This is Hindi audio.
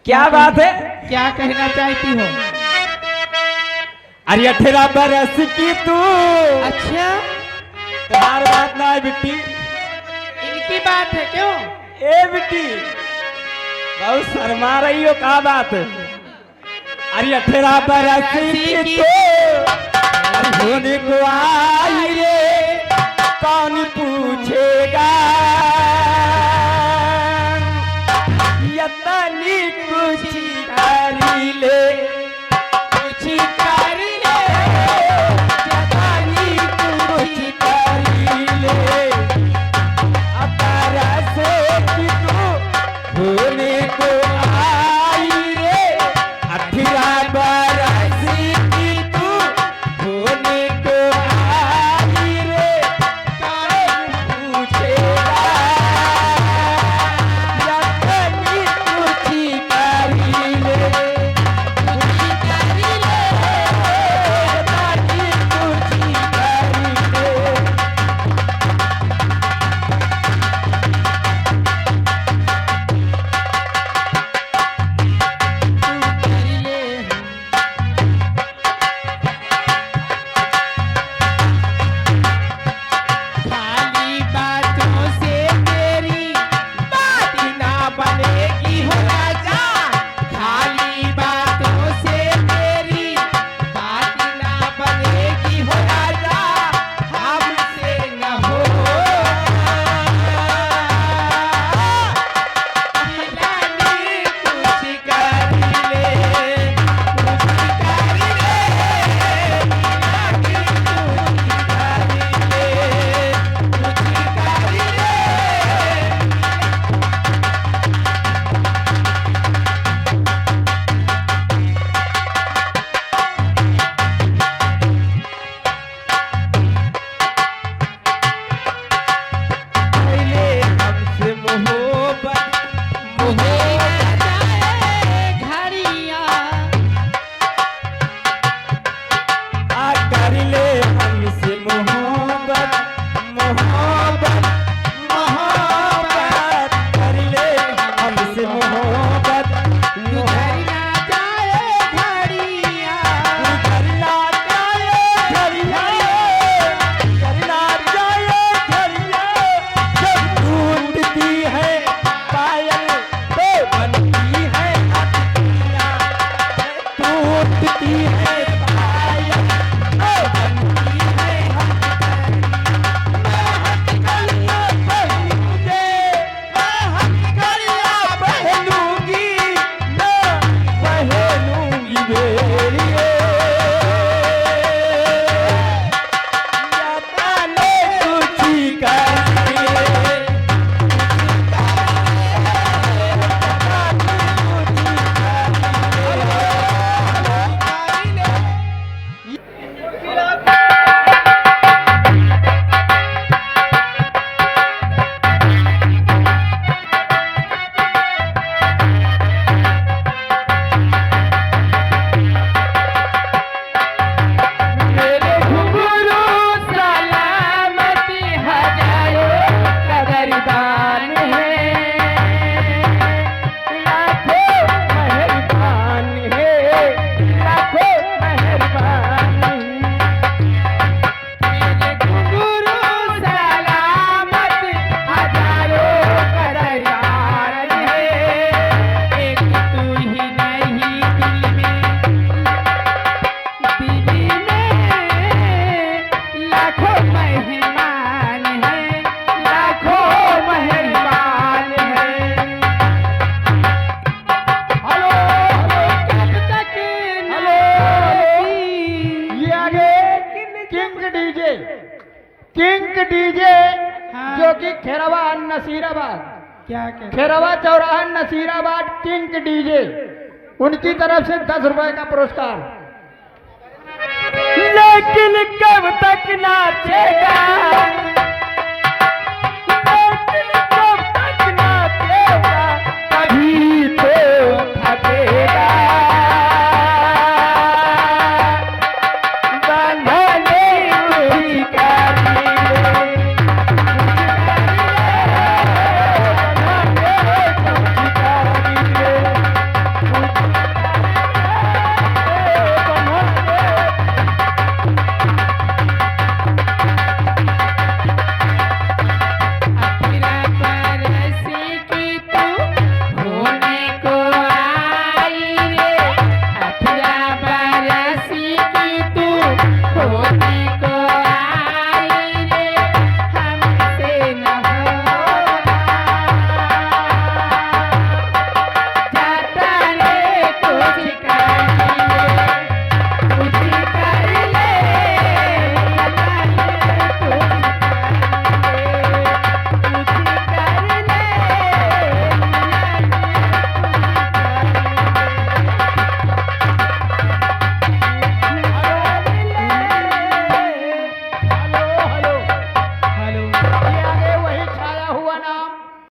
क्या बात है? क्या कहना चाहती हो? अरे 18 बरस की तू। अच्छा, तुम्हारी बात ना है बिट्टी। इनकी बात है क्यों? ए बिट्टी बहुत शर्मा रही हो, क्या बात है? अरे 18 बरस की तू होने को आई रे, कौन पूछेगा यतनी कुछ करी ले, कुछ कर ले, यतनी कुछ करी ले। बरस की तू होने को आई रे, 18 बरस की तू होने को आई रे, कौन पूछेगा यतनी कुछ करी ले, कुछ करी ले, यतनी कुछ करी ले। खाली बातों से तेरी बात ना बनेगी हो राजा। खाली बातों से तेरी बात ना बनेगी हो राजा। हमसे न हो रानी, कुछ कर ले, कुछ कर ले, रानी, कुछ कर ले। पहले हमसे मोहब्बत मोहब्बत जाए घड़िया, आ कर ले हमसे मोहब्बत, मोहब्बत, मोहब्बत कर ले हमसे मोहब्बत, गुजरना जाए घड़िया, करना जाए घरिया, करना जाए घरिया। जब टूटती है पायल तो बनती है हथकड़ियाँ, टूटती है पायल तो बनती है हथकड़ियाँ। पहनूंगे मैं हथकड़ियाँ, पहनूंगी मैं पहनूंगी भेड़िए, यतने कुछ करके मेरे घुंघरू सलामती हजारों कदरदान है, लाखों मेहरबान है, लाखों मेहरबान है। मेरे घुंघरू सलामत हजारों कदरदान है। एक तू ही नहीं दिल में लाखों मेहमान है, लाखों मेहमान है। हेलो हेलो, कब तक हेलो, ये आगे किंग डीजे, किंग डीजे हाँ। जो कि खेरवा नसीराबाद, क्या कहते? खेरवा चौराहा नसीराबाद किंग डीजे, उनकी तरफ से 10 रुपए का पुरस्कार। लेकिन कब तक नाचेगा